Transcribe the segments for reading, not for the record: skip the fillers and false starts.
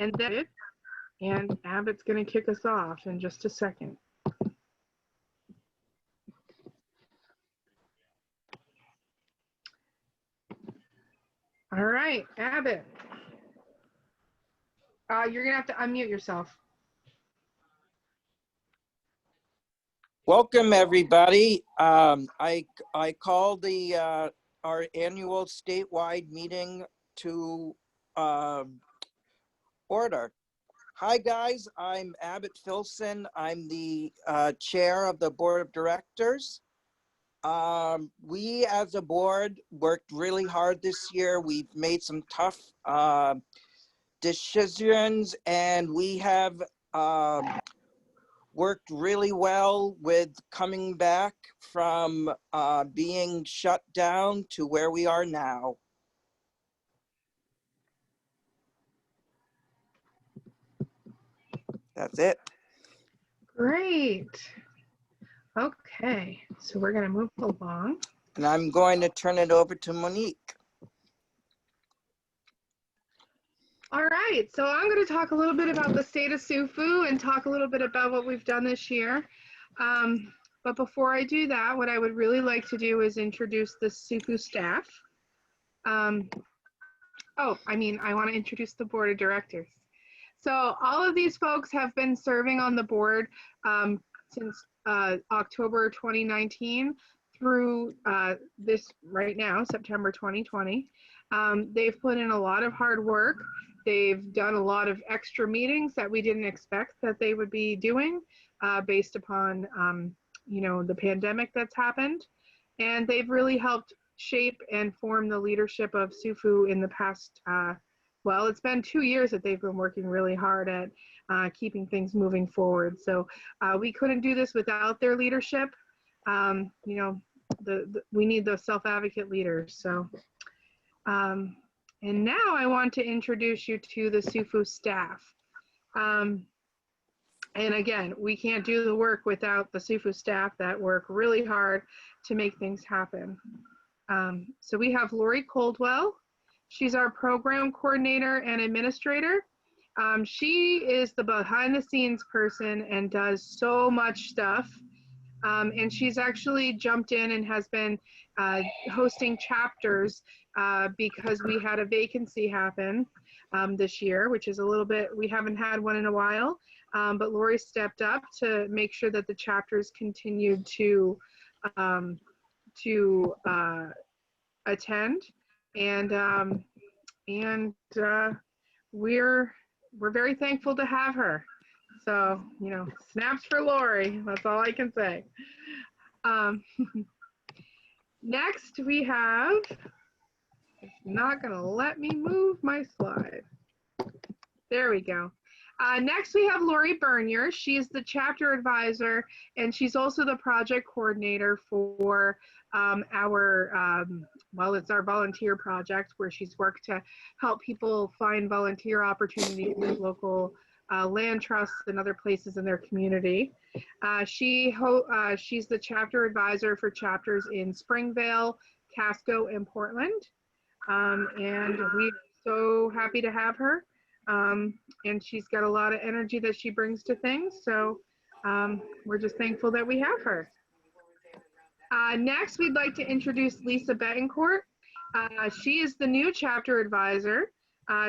and then Abbott's going to kick us off in just a second. All right, Abbott. You're going to have to unmute yourself. Welcome, everybody. I call the our annual statewide meeting to order. Hi, guys. I'm Abbott Filson. I'm the chair of the board of directors. We, as a board, worked really hard this year. We've made some tough decisions, and we have worked really well with coming back from being shut down to where we are now. That's it. Great. Okay, so we're going to move along. And I'm going to turn it over to Monique. All right, so I'm going to talk a little bit about the state of SUFU and talk a little bit about what we've done this year. But before I do that, what I would really like to do is introduce the SUFU staff. I want to introduce the board of directors. So all of these folks have been serving on the board since October 2019 through this right now, September 2020. They've put in a lot of hard work. They've done a lot of extra meetings that we didn't expect that they would be doing based upon, the pandemic that's happened. And they've really helped shape and form the leadership of SUFU in the past, well, it's been 2 years that they've been working really hard at keeping things moving forward. So we couldn't do this without their leadership. We need those self-advocate leaders. So, and now I want to introduce you to the SUFU staff. And again, we can't do the work without the SUFU staff that work really hard to make things happen. So we have Lori Coldwell. She's our program coordinator and administrator. She is the behind the scenes person and does so much stuff. And she's actually jumped in and has been hosting chapters because we had a vacancy happen this year, which is a little bit, we haven't had one in a while. But Lori stepped up to make sure that the chapters continued to attend. And we're very thankful to have her. So, snaps for Lori, that's all I can say. Next we have, it's not gonna let me move my slide. There we go. Next we have Lori Bernier. She's the chapter advisor and she's also the project coordinator for it's our volunteer project where she's worked to help people find volunteer opportunities with local land trusts and other places in their community. She's the chapter advisor for chapters in Springvale, Casco, and Portland. And we're so happy to have her. And she's got a lot of energy that she brings to things. So we're just thankful that we have her. Next, we'd like to introduce Lisa Betancourt. She is the new chapter advisor.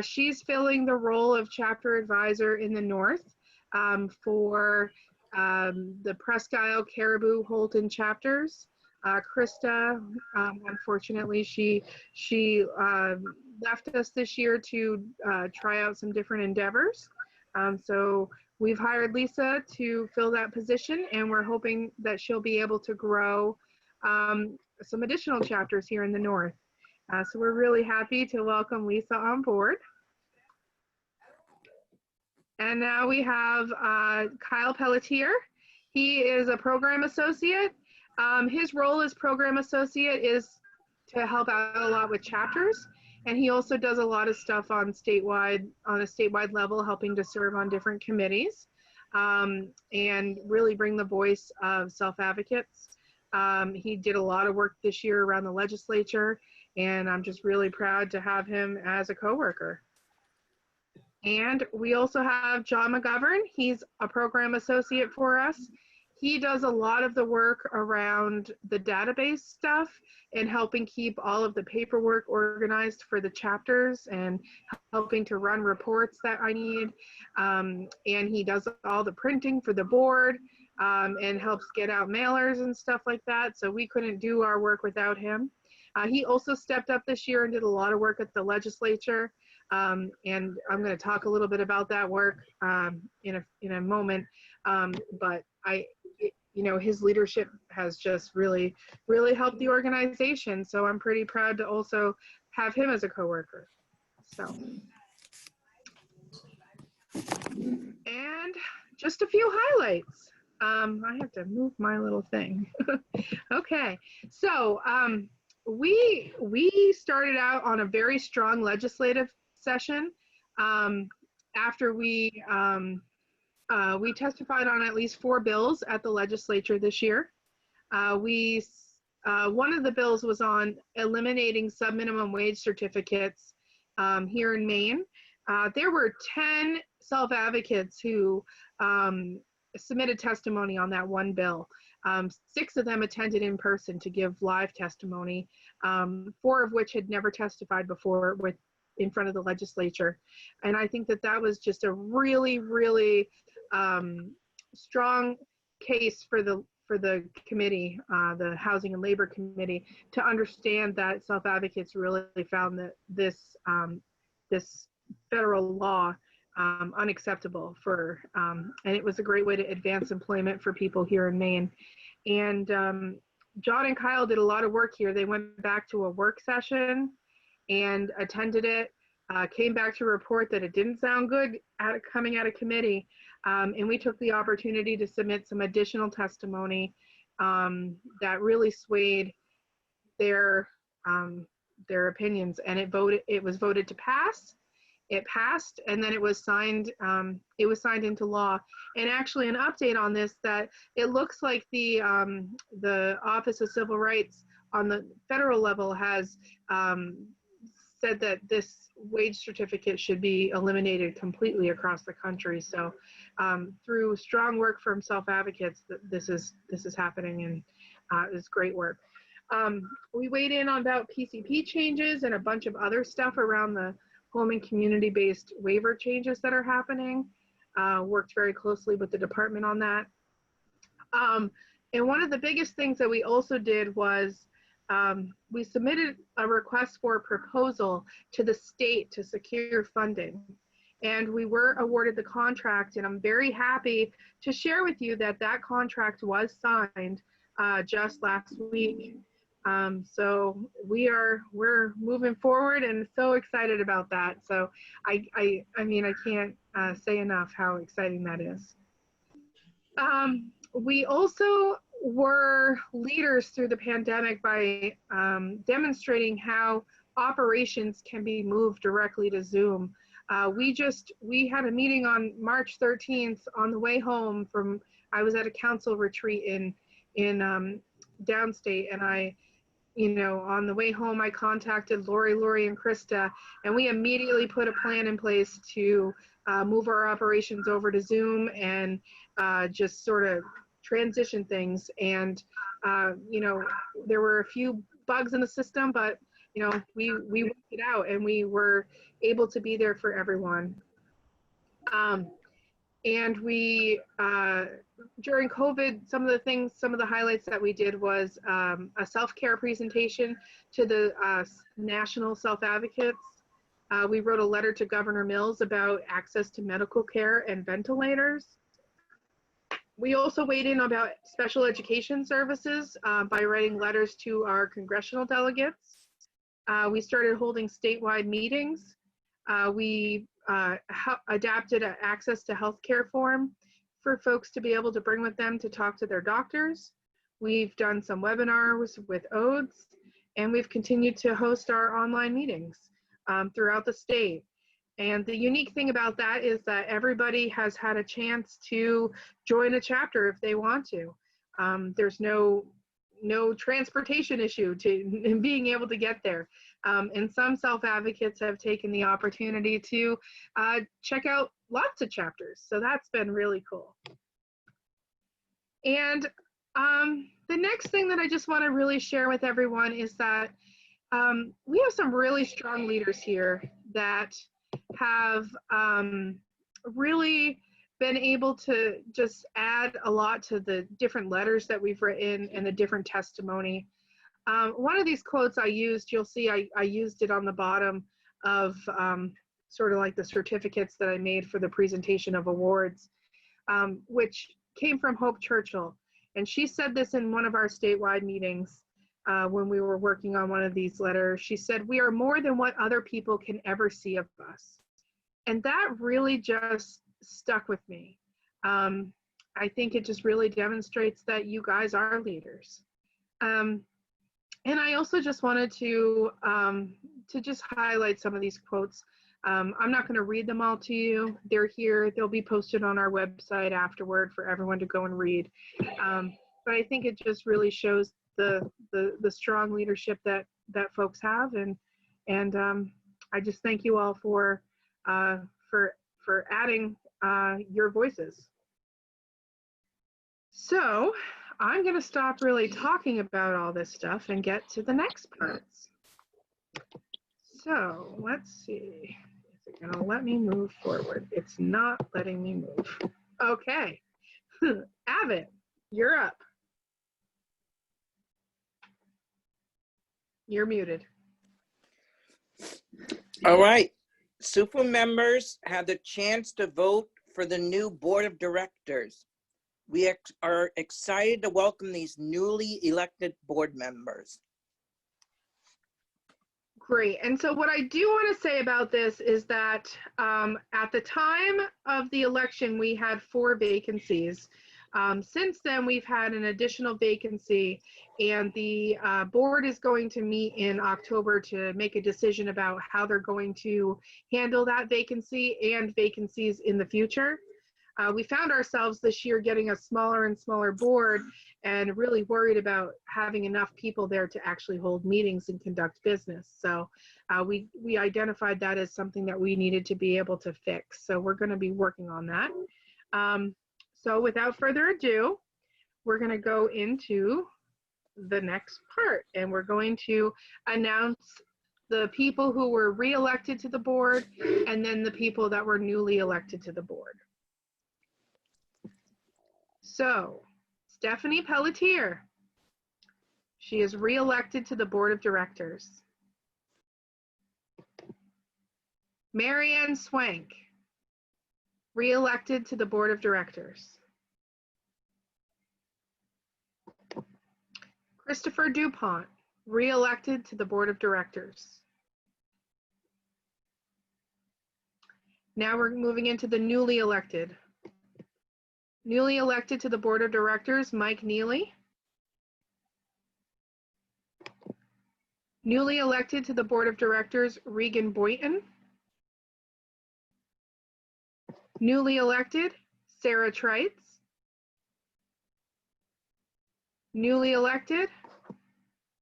She's filling the role of chapter advisor in the North for the Presque Isle, Caribou, Holton chapters. Krista, unfortunately, she left us this year to try out some different endeavors. So we've hired Lisa to fill that position, and we're hoping that she'll be able to grow some additional chapters here in the North. So we're really happy to welcome Lisa on board. And now we have Kyle Pelletier. He is a program associate. His role as program associate is to help out a lot with chapters. And he also does a lot of stuff on a statewide level, helping to serve on different committees and really bring the voice of self-advocates. He did a lot of work this year around the legislature, and I'm just really proud to have him as a coworker. And we also have John McGovern. He's a program associate for us. He does a lot of the work around the database stuff and helping keep all of the paperwork organized for the chapters and helping to run reports that I need. And he does all the printing for the board and helps get out mailers and stuff like that. So we couldn't do our work without him. He also stepped up this year and did a lot of work at the legislature. And I'm going to talk a little bit about that work in a moment. But his leadership has just really helped the organization. So I'm pretty proud to also have him as a coworker. So, and just a few highlights. I have to move my little thing. Okay, so we started out on a very strong legislative session after we testified on at least 4 bills at the legislature this year. One of the bills was on eliminating sub-minimum wage certificates here in Maine. There were 10 self-advocates who submitted testimony on that one bill. 6 of them attended in person to give live testimony, 4 of which had never testified before in front of the legislature. And I think that was just a really strong case for the committee, the Housing and Labor Committee, to understand that self-advocates really found that this federal law unacceptable and it was a great way to advance employment for people here in Maine. And John and Kyle did a lot of work here. They went back to a work session and attended it, came back to report that it didn't sound good coming out of committee. And we took the opportunity to submit some additional testimony that really swayed their opinions, and it was voted to pass. It passed, and then it was signed into law. And actually an update on this, that it looks like the Office of Civil Rights on the federal level has said that this wage certificate should be eliminated completely across the country. So through strong work from self-advocates, this is happening, and it's great work. We weighed in on about PCP changes and a bunch of other stuff around the home and community-based waiver changes that are happening. Worked very closely with the department on that. And one of the biggest things that we also did was we submitted a request for a proposal to the state to secure funding. And we were awarded the contract, and I'm very happy to share with you that that contract was signed just last week. So we're moving forward and so excited about that. So I mean, I can't say enough how exciting that is. We also were leaders through the pandemic by demonstrating how operations can be moved directly to Zoom. We had a meeting on March 13th on the way home I was at a council retreat in downstate, and on the way home, I contacted Lori, and Krista, and we immediately put a plan in place to move our operations over to Zoom and just sort of transition things. And, there were a few bugs in the system, but, we worked it out, and we were able to be there for everyone. And we, during COVID, some of the highlights that we did was a self-care presentation to the national self-advocates. We wrote a letter to Governor Mills about access to medical care and ventilators. We also weighed in about special education services by writing letters to our congressional delegates. We started holding statewide meetings. We adapted an access to healthcare form for folks to be able to bring with them to talk to their doctors. We've done some webinars with ODES, and we've continued to host our online meetings throughout the state. And the unique thing about that is that everybody has had a chance to join a chapter if they want to. There's no no transportation issue to being able to get there. And some self-advocates have taken the opportunity to check out lots of chapters. So that's been really cool. And the next thing that I just want to really share with everyone is that we have some really strong leaders here that have really been able to just add a lot to the different letters that we've written and the different testimony. One of these quotes I used, you'll see I used it on the bottom of sort of like the certificates that I made for the presentation of awards, which came from Hope Churchill. And she said this in one of our statewide meetings when we were working on one of these letters. She said, "We are more than what other people can ever see of us." And that really just stuck with me. I think it just really demonstrates that you guys are leaders. And I also just wanted to just highlight some of these quotes. I'm not going to read them all to you. They're here. They'll be posted on our website afterward for everyone to go and read. But I think it just really shows the strong leadership that folks have, and I just thank you all for adding your voices. So I'm going to stop really talking about all this stuff and get to the next parts. So let's see. Is it going to let me move forward? It's not letting me move. Okay. Avid, you're up. You're muted. All right. SUFU members had the chance to vote for the new board of directors. We are excited to welcome these newly elected board members. Great. And so what I do want to say about this is that at the time of the election, we had 4 vacancies. Since then, we've had an additional vacancy, and the board is going to meet in October to make a decision about how they're going to handle that vacancy and vacancies in the future. We found ourselves this year getting a smaller and smaller board and really worried about having enough people there to actually hold meetings and conduct business. So we identified that as something that we needed to be able to fix. So we're going to be working on that. So without further ado, we're going to go into the next part, and we're going to announce the people who were re-elected to the board and then the people that were newly elected to the board. So, Stephanie Pelletier, she is re-elected to the board of directors. Marianne Swank, re-elected to the board of directors. Christopher DuPont, re-elected to the board of directors. Now we're moving into the newly elected. Newly elected to the board of directors, Mike Neely. Newly elected to the board of directors, Regan Boynton. Newly elected, Sarah Trites. Newly elected,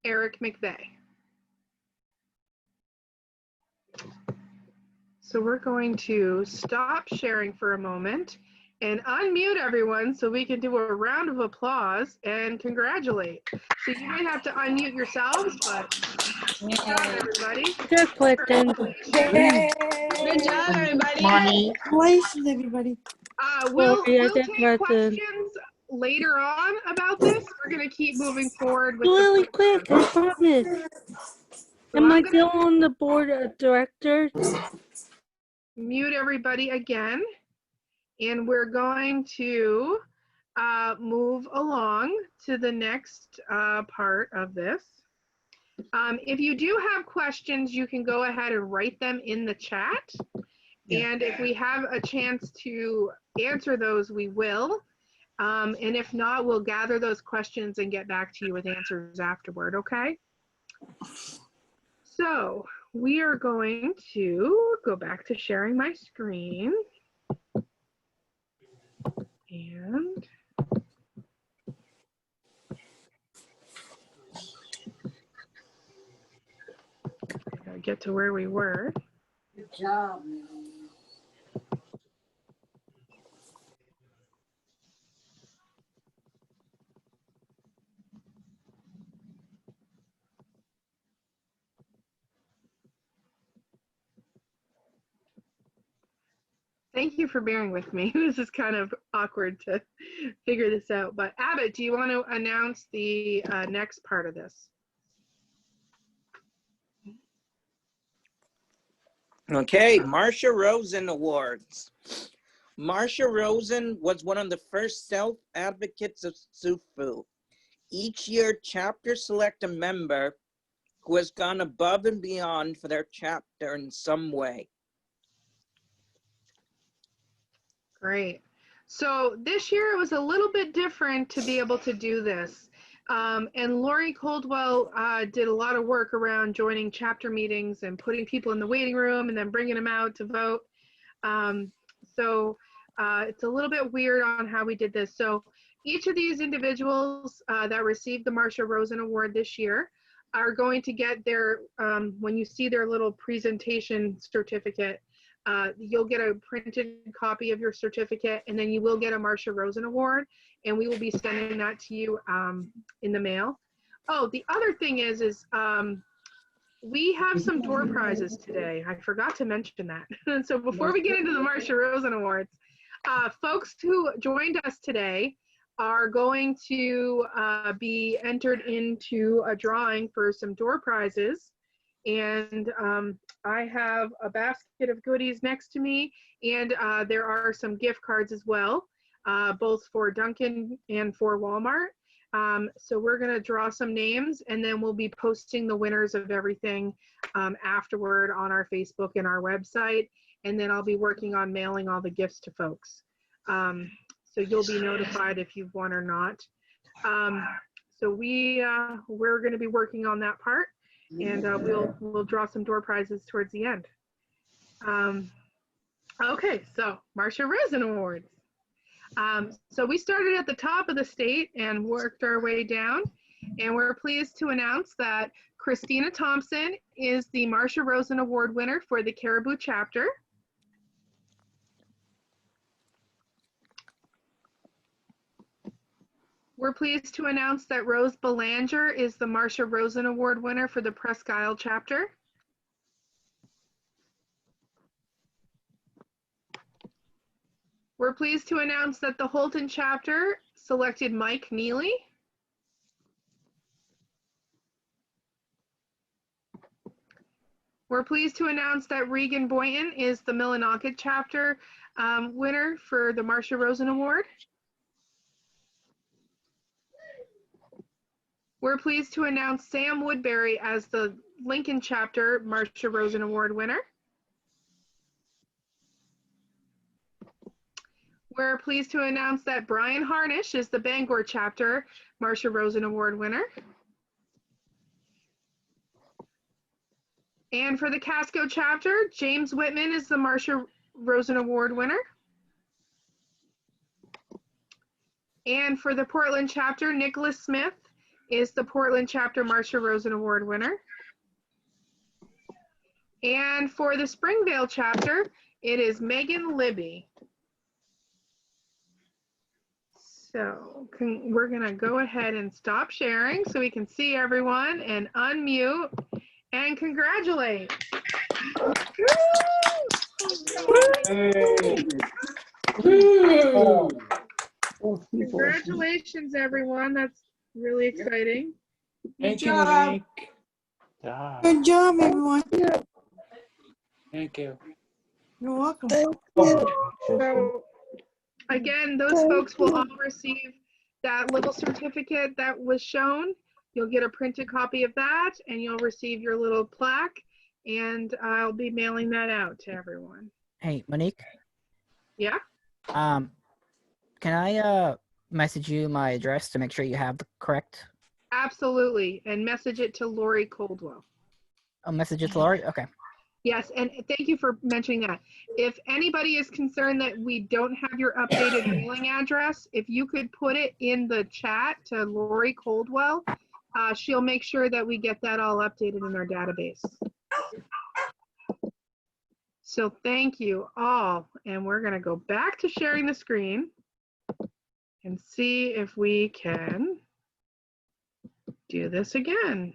Eric McVeigh. So we're going to stop sharing for a moment and unmute everyone so we can do a round of applause and congratulate. So you might have to unmute yourselves, but good job, everybody. Good, Clifton. Good job, everybody. Congratulations, everybody. We'll Gloria, take Clifton. questions later on about this. We're going to keep moving forward with Really the quick, I promise. So Am I I'm still gonna on the board of directors? mute everybody again, and we're going to move along to the next part of this. If you do have questions, you can go ahead and write them in the chat. And if we have a chance to answer those, we will. And if not, we'll gather those questions and get back to you with answers afterward, okay? So we are going to go back to sharing my screen. And get to where we were. Good job. Thank you for bearing with me. This is kind of awkward to figure this out. But Abbott, do you want to announce the next part of this? Okay, Marcia Rosen Awards. Marcia Rosen was one of the first self-advocates of SUFU. Each year, chapters select a member who has gone above and beyond for their chapter in some way. Great. So this year it was a little bit different to be able to do this. And Lori Coldwell did a lot of work around joining chapter meetings and putting people in the waiting room and then bringing them out to vote. It's a little bit weird on how we did this. So each of these individuals that received the Marcia Rosen Award this year are going to get their, when you see their little presentation certificate, you'll get a printed copy of your certificate, and then you will get a Marcia Rosen Award, and we will be sending that to you in the mail. Oh, the other thing is we have some door prizes today. I forgot to mention that. And so before we get into the Marcia Rosen Awards, folks who joined us today are going to be entered into a drawing for some door prizes. And I have a basket of goodies next to me, and there are some gift cards as well, both for Dunkin' and for Walmart. So we're going to draw some names, and then we'll be posting the winners of everything afterward on our Facebook and our website. And then I'll be working on mailing all the gifts to folks. So you'll be notified if you've won or not. So we're going to be working on that part. And we'll draw some door prizes towards the end. Okay, so Marcia Rosen Awards. So we started at the top of the state and worked our way down, and we're pleased to announce that Christina Thompson is the Marcia Rosen Award winner for the Caribou chapter. We're pleased to announce that Rose Belanger is the Marcia Rosen Award winner for the Presque Isle chapter. We're pleased to announce that the Holton chapter selected Mike Neely. We're pleased to announce that Regan Boynton is the Millinocket chapter winner for the Marcia Rosen Award. We're pleased to announce Sam Woodbury as the Lincoln chapter Marcia Rosen Award winner. We're pleased to announce that Brian Harnish is the Bangor chapter Marcia Rosen Award winner. And for the Casco chapter, James Whitman is the Marcia Rosen Award winner. And for the Portland chapter, Nicholas Smith is the Portland chapter Marcia Rosen Award winner. And for the Springvale chapter, it is Megan Libby. So we're gonna go ahead and stop sharing so we can see everyone and unmute and congratulate. Congratulations, everyone. That's really exciting. Thank you, Monique. Good job, everyone. Thank you. You're welcome. So again, those folks will all receive that little certificate that was shown. You'll get a printed copy of that, and you'll receive your little plaque, and I'll be mailing that out to everyone. Hey, Monique. Yeah? Can I message you my address to make sure you have the correct? Absolutely, and message it to Lori Coldwell. Oh, message it to Lori? Okay. Yes, and thank you for mentioning that. If anybody is concerned that we don't have your updated mailing address, if you could put it in the chat to Lori Coldwell, she'll make sure that we get that all updated in our database. So thank you all. And we're going to go back to sharing the screen and see if we can do this again.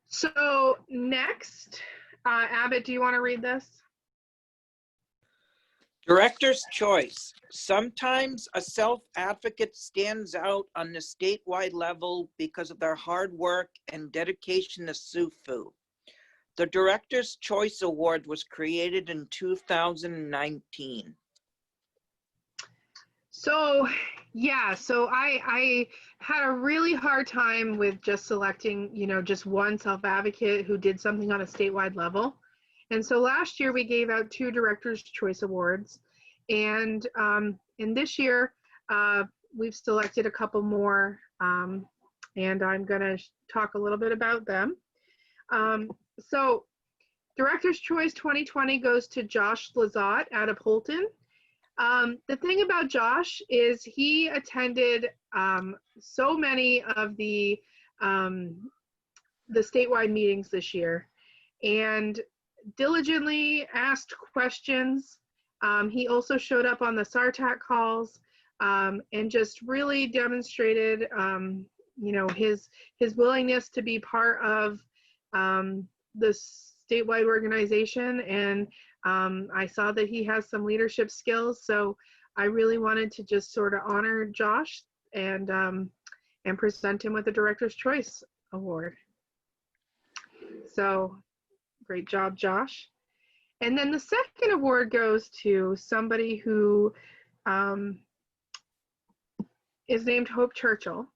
So next, Abbott, do you want to read this? Director's choice. Sometimes a self-advocate stands out on the statewide level because of their hard work and dedication to SUFU. The Director's Choice Award was created in 2019. So yeah, so I had a really hard time with just selecting, just one self-advocate who did something on a statewide level. And so last year we gave out 2 Director's Choice Awards. And this year we've selected a couple more, and I'm going to talk a little bit about them. So Director's Choice 2020 goes to Josh Lazat out of Holton. The thing about Josh is he attended so many of the statewide meetings this year and diligently asked questions. He also showed up on the SARTAC calls and just really demonstrated, his willingness to be part of the statewide organization. And I saw that he has some leadership skills. So I really wanted to just sort of honor Josh and present him with the Director's Choice Award. So great job, Josh. And then the second award goes to somebody who is named Hope Churchill.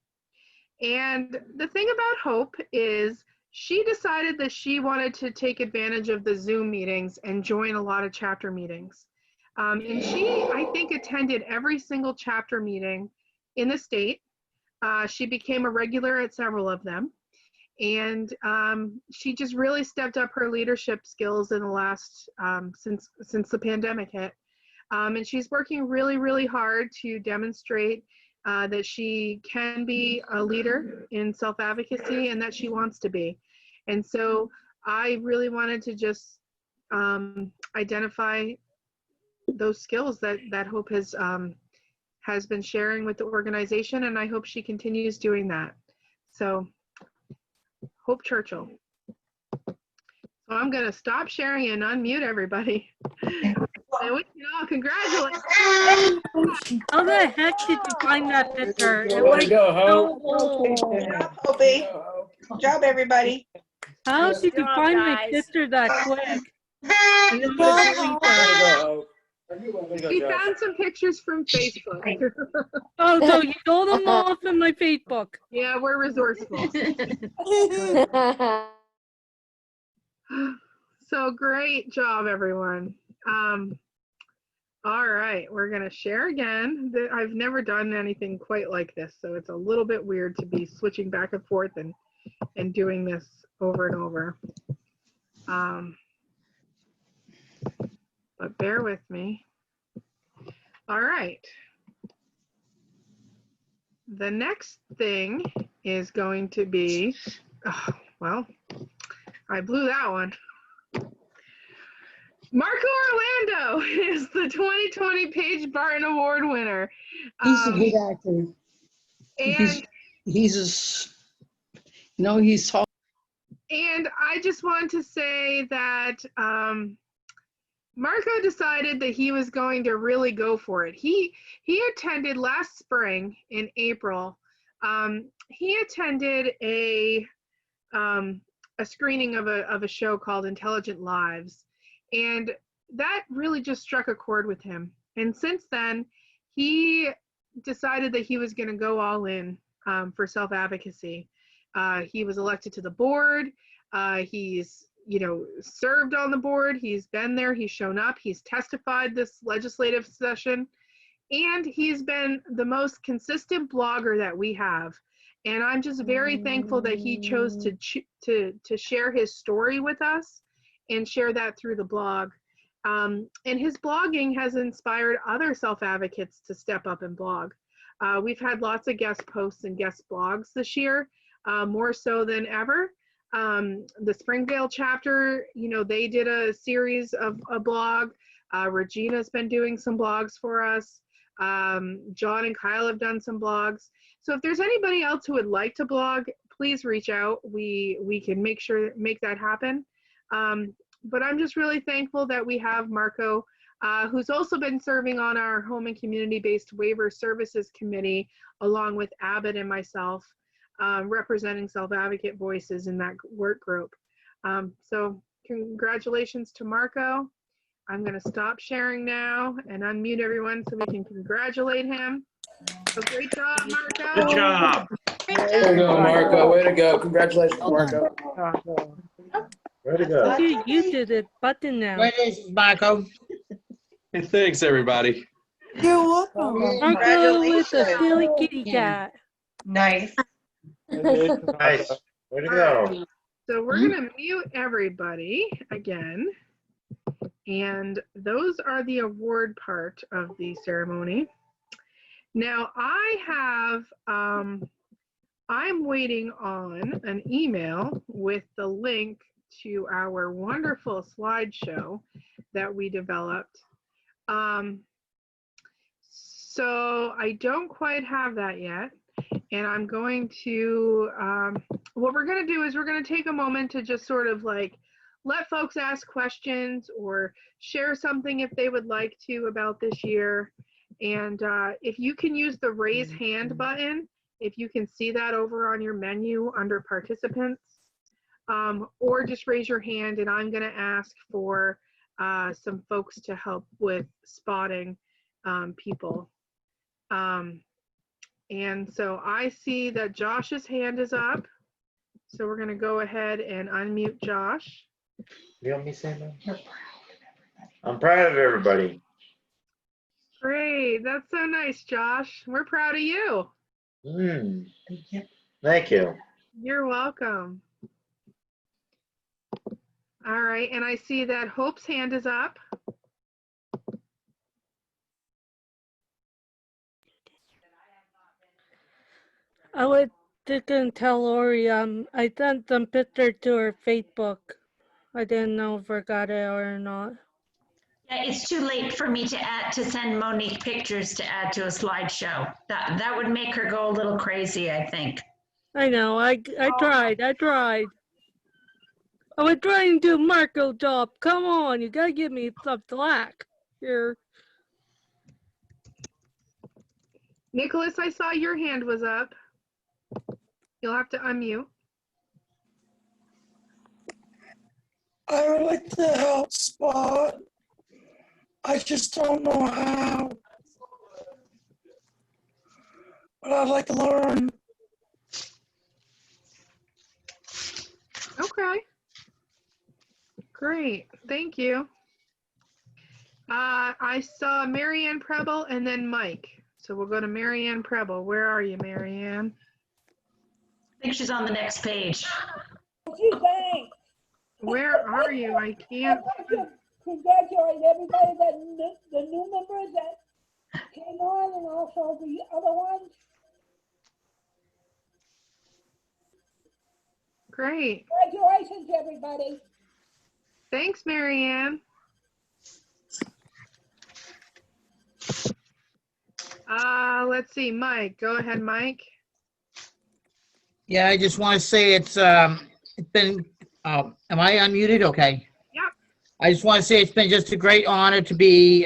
And the thing about Hope is she decided that she wanted to take advantage of the Zoom meetings and join a lot of chapter meetings. And she, I think, attended every single chapter meeting in the state. She became a regular at several of them. And she just really stepped up her leadership skills in the last, since the pandemic hit. And she's working really, really hard to demonstrate that she can be a leader in self-advocacy and that she wants to be. And so I really wanted to just identify those skills that Hope has been sharing with the organization, and I hope she continues doing that. So Hope Churchill. So I'm going to stop sharing and unmute everybody. I wish you all congratulations. How the heck did you find that picture? Way to go, Hope. Good job, Opie. Good job, everybody. How did you find my picture that quick? I'm gonna delete that. We found some pictures from Facebook. Oh, so you stole them all from my Facebook. Yeah, we're resourceful. So great job, everyone. All right, we're gonna share again. I've never done anything quite like this, so it's a little bit weird to be switching back and forth and doing this over and over. But bear with me. All right. The next thing is going to be, oh, well, I blew that one. Marco Orlando is the 2020 PAIGE BARTON Award winner. He's a good actor. And He's tall. And I just want to say that Marco decided that he was going to really go for it. He attended last spring in April. He attended a screening of a show called Intelligent Lives, and that really just struck a chord with him. And since then, he decided that he was going to go all in for self-advocacy. He was elected to the board. He's served on the board. He's been there. He's shown up. He's testified this legislative session, and he's been the most consistent blogger that we have. And I'm just very thankful that he chose to share his story with us and share that through the blog. And his blogging has inspired other self-advocates to step up and blog. We've had lots of guest posts and guest blogs this year, more so than ever. The Springdale chapter, you know, they did a series of a blog. Regina's been doing some blogs for us. John and Kyle have done some blogs. So if there's anybody else who would like to blog, please reach out. We can make that happen. But I'm just really thankful that we have Marco, who's also been serving on our Home and Community-Based Waiver Services Committee, along with Abbott and myself, representing self-advocate voices in that work group. So congratulations to Marco. I'm going to stop sharing now and unmute everyone so we can congratulate him. So great job, Marco. Good job. Way to go, Marco. Way to go. Congratulations, Well done. Marco. Way to go. You did it. Button now. Congratulations, Marco. Hey, thanks, everybody. You're welcome. Marco with the Congratulations. silly kitty cat. Nice. Nice. Way to go. So we're going to mute everybody again. And those are the award part of the ceremony. Now I'm waiting on an email with the link to our wonderful slideshow that we developed. So I don't quite have that yet. And I'm going to, what we're going to do is we're going to take a moment to just sort of like let folks ask questions or share something if they would like to about this year. And if you can use the raise hand button, if you can see that over on your menu under participants, or just raise your hand and I'm going to ask for some folks to help with spotting people. And so I see that Josh's hand is up. So we're going to go ahead and unmute Josh. You want me to say that? I'm proud of everybody. Great. That's so nice, Josh. We're proud of you. Thank you. You're welcome. All right. And I see that Hope's hand is up. I would think and tell Lori, I sent some picture to her Facebook. I didn't know if I got it or not. Yeah, it's too late for me to send Monique pictures to add to a slideshow. That would make her go a little crazy, I think. I know, I tried. I was trying to do Marco job. Come on, you gotta give me some slack here. Nicholas, I saw your hand was up. You'll have to unmute. I would like to help spot. I just don't know how. But I'd like to learn. Okay. Great. Thank you. I saw Marianne Preble and then Mike. So we'll go to Marianne Preble. Where are you, Marianne? I think she's on the next page. Where are you? I can't. Congratulate everybody, the new members that came on and also the other ones. Great. Congratulations, everybody. Thanks, Marianne. Let's see, Mike. Go ahead, Mike. Yeah, I just want to say it's been, am I unmuted? Okay. Yep. I just want to say it's been just a great honor to be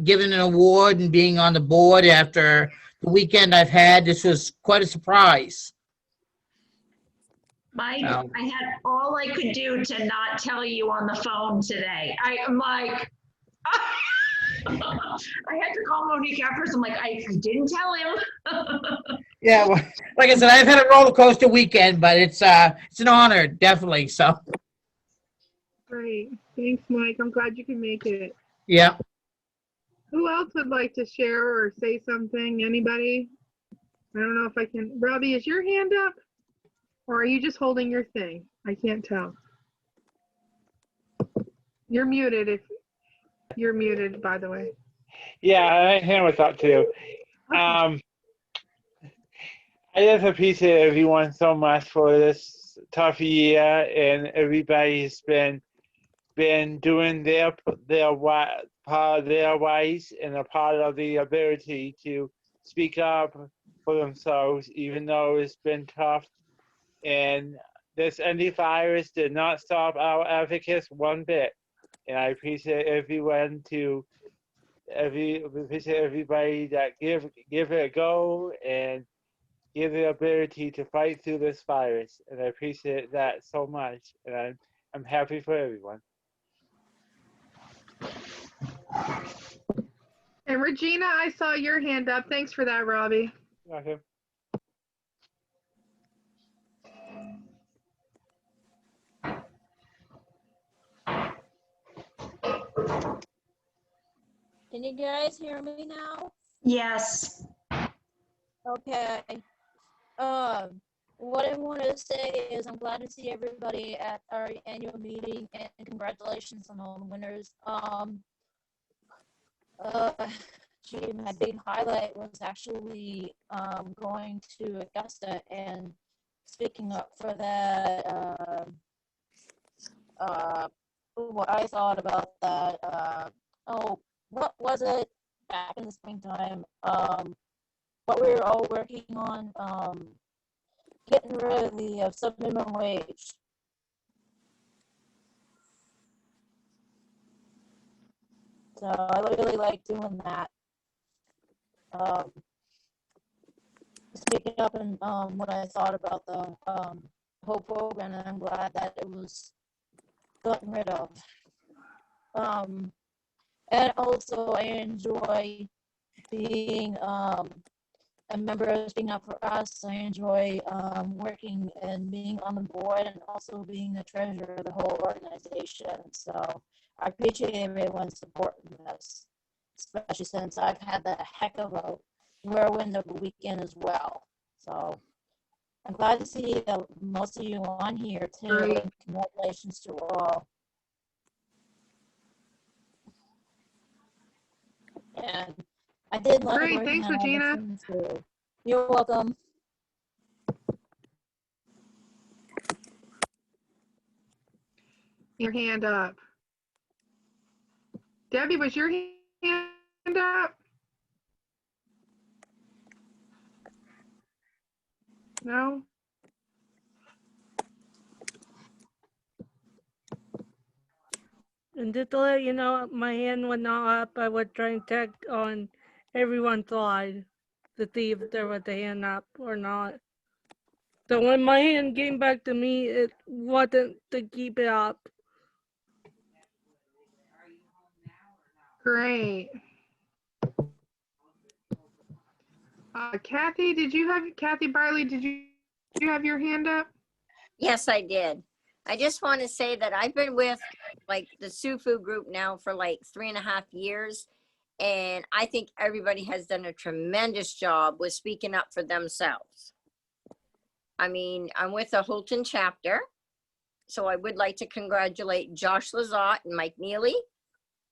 given an award and being on the board after the weekend I've had. This was quite a surprise. Mike, I had all I could do to not tell you on the phone today. I'm like, I had to call Monique afterwards. I'm like, I didn't tell him. Yeah, well, like I said, I've had a roller coaster weekend, but it's an honor, definitely. So. Great. Thanks, Mike. I'm glad you can make it. Yeah. Who else would like to share or say something? Anybody? I don't know if I can. Robbie, is your hand up? Or are you just holding your thing? I can't tell. You're muted. You're muted, by the way. Yeah, my hand was up too. I just appreciate everyone so much for this tough year, and everybody's been doing their part of their ways and a part of the ability to speak up for themselves, even though it's been tough. And this antivirus did not stop our advocates one bit. And I appreciate appreciate everybody that give it a go and give the ability to fight through this virus. And I appreciate that so much. And I'm happy for everyone. And Regina, I saw your hand up. Thanks for that, Robbie. Okay. Can you guys hear me now? Yes. Okay. What I want to say is I'm glad to see everybody at our annual meeting, and congratulations on all the winners. Gee, my big highlight was actually going to Augusta and speaking up for that. What I thought about that. What was it back in the springtime? What we were all working on, getting rid of the minimum wage. So I really like doing that. Speaking up and what I thought about the whole program, and I'm glad that it was gotten rid of. And also I enjoy being a member of Speaking Up for Us. I enjoy working and being on the board, and also being the treasurer of the whole organization. So I appreciate everyone's support in this, especially since I've had the heck of a whirlwind of a weekend as well. So I'm glad to see that most of you on here too. Great. Congratulations to all. And I did love Great, working thanks, on Regina. this one too. You're welcome. Your hand up. Debbie, was your hand up? No? And just to let you know, my hand went not up. I was trying to check on everyone's slide to see if there was a hand up or not. So when my hand came back to me, it wasn't to keep it up. Great. Kathy, Kathy Barley, did you have your hand up? Yes, I did. I just want to say that I've been with like the SUFU group now for like 3.5 years. And I think everybody has done a tremendous job with speaking up for themselves. I mean, I'm with the Holton chapter. So I would like to congratulate Josh Lazat and Mike Neely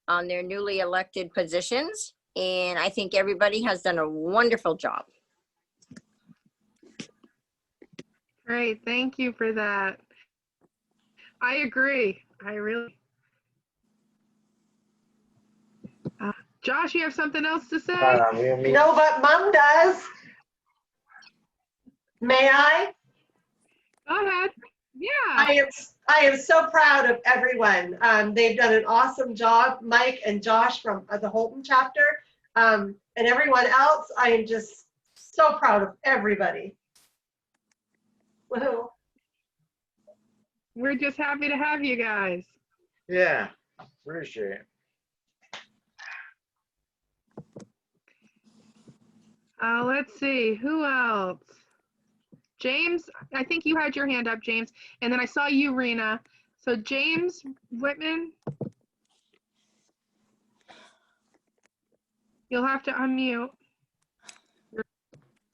on their newly elected positions. And I think everybody has done a wonderful job. Great, thank you for that. I agree. I really. Josh, you have something else to say? No, but Mom does. May I? Go ahead. Yeah. I am so proud of everyone. They've done an awesome job, Mike and Josh from the Holton chapter, and everyone else. I am just so proud of everybody. Woohoo. We're just happy to have you guys. Yeah, appreciate it. Let's see, who else? James, I think you had your hand up, James. And then I saw you, Rena. So James Whitman, you'll have to unmute.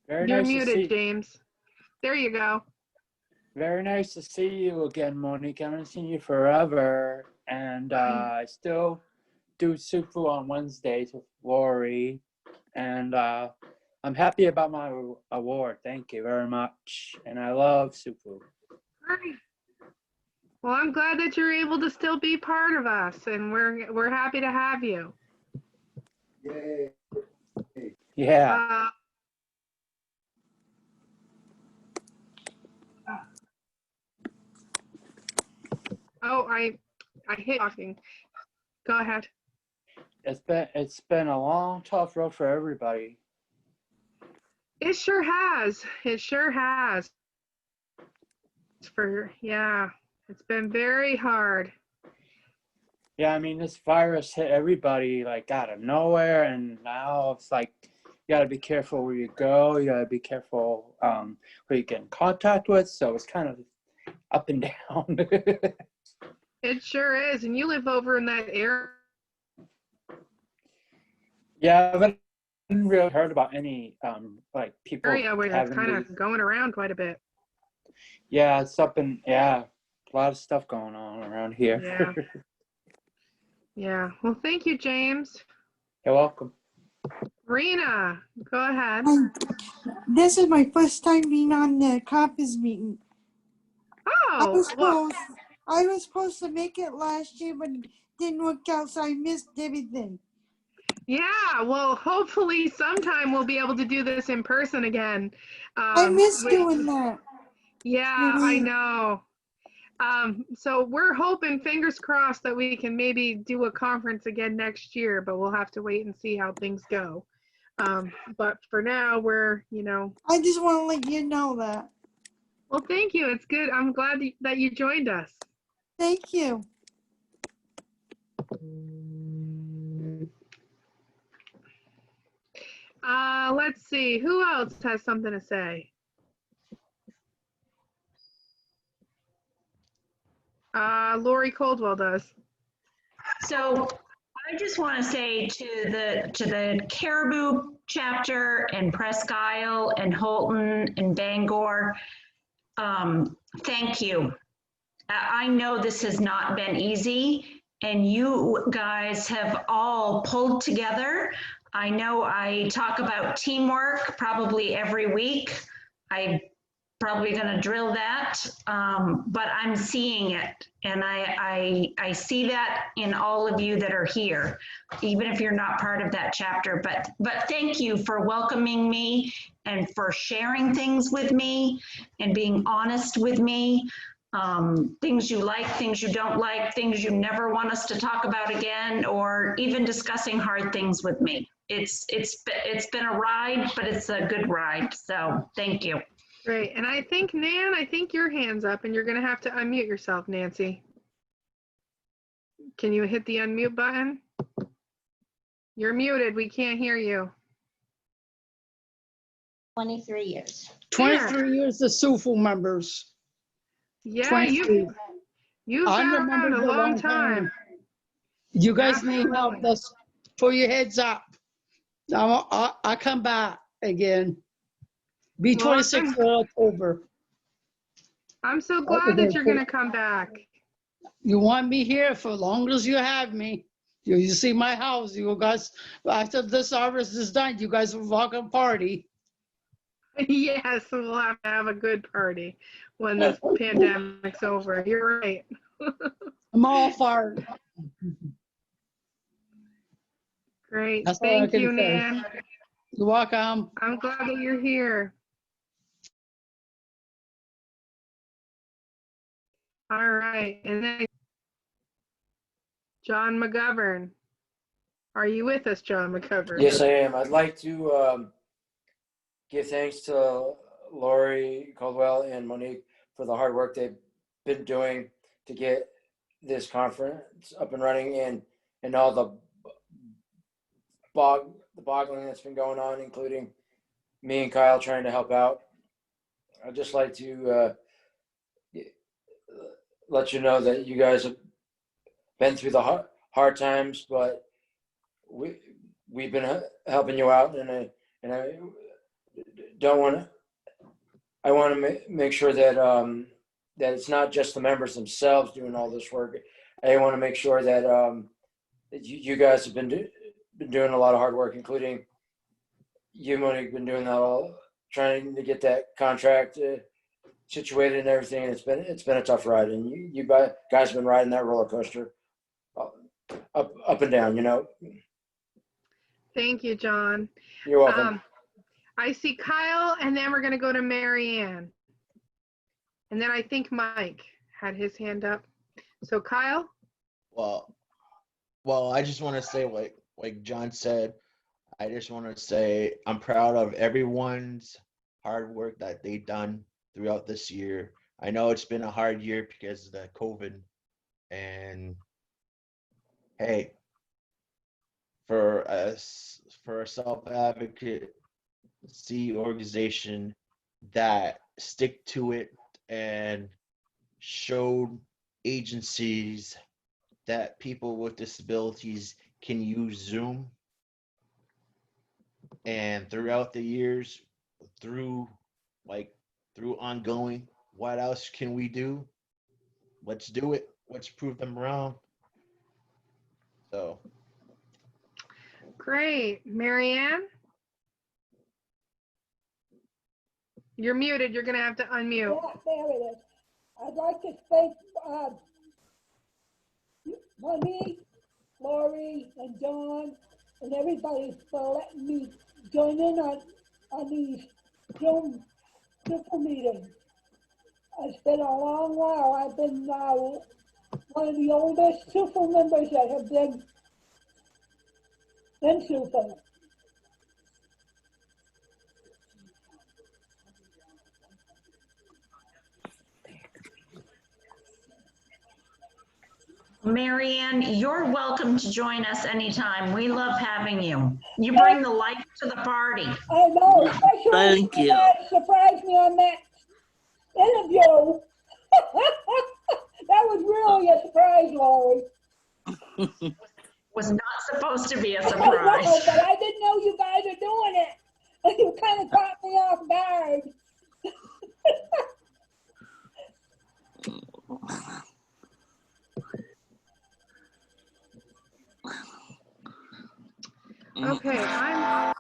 Very You're nice to muted, see. James. There you go. Very nice to see you again, Monique. I haven't seen you forever, and I still do SUFU on Wednesdays with Lori, and I'm happy about my award. Thank you very much, and I love SUFU. Great. Well, I'm glad that you're able to still be part of us, and we're happy to have you. Yay. Yeah. Oh, I hit talking. Go ahead. It's been a long, tough road for everybody. It sure has. It sure has. It's been very hard. Yeah, I mean, this virus hit everybody like out of nowhere, and now it's like you got to be careful where you go. You got to be careful who you get in contact with. So it's kind of up and down. It sure is. And you live over in that area. Yeah, I haven't really heard about any like people Area where that's having kind these. of going around quite a bit. Yeah, it's up in, yeah, a lot of stuff going on around here. Yeah. Yeah. Well, thank you, James. You're welcome. Rena, go ahead. This is my first time being on the conference meeting. Oh, I was supposed to make it last year, but it didn't work out, so I missed everything. Yeah, well, hopefully sometime we'll be able to do this in person again. I miss doing that. Yeah, I know. So we're hoping, fingers crossed, that we can maybe do a conference again next year, but we'll have to wait and see how things go. But for now, we're, I just want to let you know that. Well, thank you. It's good. I'm glad that you joined us. Thank you. Let's see. Who else has something to say? Lori Coldwell does. So I just want to say to the Caribou chapter and Presque Isle and Holton and Bangor, thank you. I know this has not been easy, and you guys have all pulled together. I know I talk about teamwork probably every week. I'm probably going to drill that, but I'm seeing it, and I see that in all of you that are here, even if you're not part of that chapter. But thank you for welcoming me and for sharing things with me and being honest with me. Things you like, things you don't like, things you never want us to talk about again, or even discussing hard things with me. It's been a ride, but it's a good ride. So thank you. Great. And I think, Nan, your hand's up, and you're going to have to unmute yourself, Nancy. Can you hit the unmute button? You're muted. We can't hear you. 23 years. 23 years of SUFU members. Yeah, 23. you've I'm been a member around a for long time. You guys need help. Let's put your heads up. I'll come back again. B26 October. I'm so glad that you're going to come back. You want me here for as long as you have me. You see my house. You guys, after this harvest is done, you guys will walk a party. Yes, we'll have to have a good party when this pandemic's over. You're right. I'm all for it. Great. That's all I Thank can you, say. Nan. You're welcome. I'm glad that you're here. All right. And then John McGovern. Are you with us, John McGovern? Yes, I am. I'd like to give thanks to Lori Caldwell and Monique for the hard work they've been doing to get this conference up and running, and all the boggling that's been going on, including me and Kyle trying to help out. I'd just like to let you know that you guys have been through the hard times, but we've been helping you out, and I don't want to. I want to make sure that that it's not just the members themselves doing all this work. I want to make sure that you guys have been doing a lot of hard work, including you, Monique, been doing that all, trying to get that contract situated and everything. And it's been a tough ride, and you guys have been riding that roller coaster up and down. You know. Thank you, John. You're welcome. I see Kyle, and then we're going to go to Mary Ann. And then I think Mike had his hand up. So Kyle? Well, I just want to say, like John said, I just want to say I'm proud of everyone's hard work that they've done throughout this year. I know it's been a hard year because of the COVID, and hey, for a self-advocacy organization that stick to it and showed agencies that people with disabilities can use Zoom, and throughout the years, through ongoing, what else can we do? Let's do it. Let's prove them wrong. So Great. Mary Ann? You're muted. You're going to have to unmute. Yeah, there it is. I'd like to thank Monique, Lori, and John, and everybody for letting me join in on these Zoom SUFU meetings. It's been a long while. I've been one of the oldest SUFU members that have been in SUFU. Marianne, you're welcome to join us anytime. We love having you. You bring the life to the party. I know, especially Thank you. Surprised me on that interview. That was really a surprise, Lori. Was not supposed to be a I know, surprise. but I didn't know you guys are doing it. You kind of caught me off guard. Okay, I'm...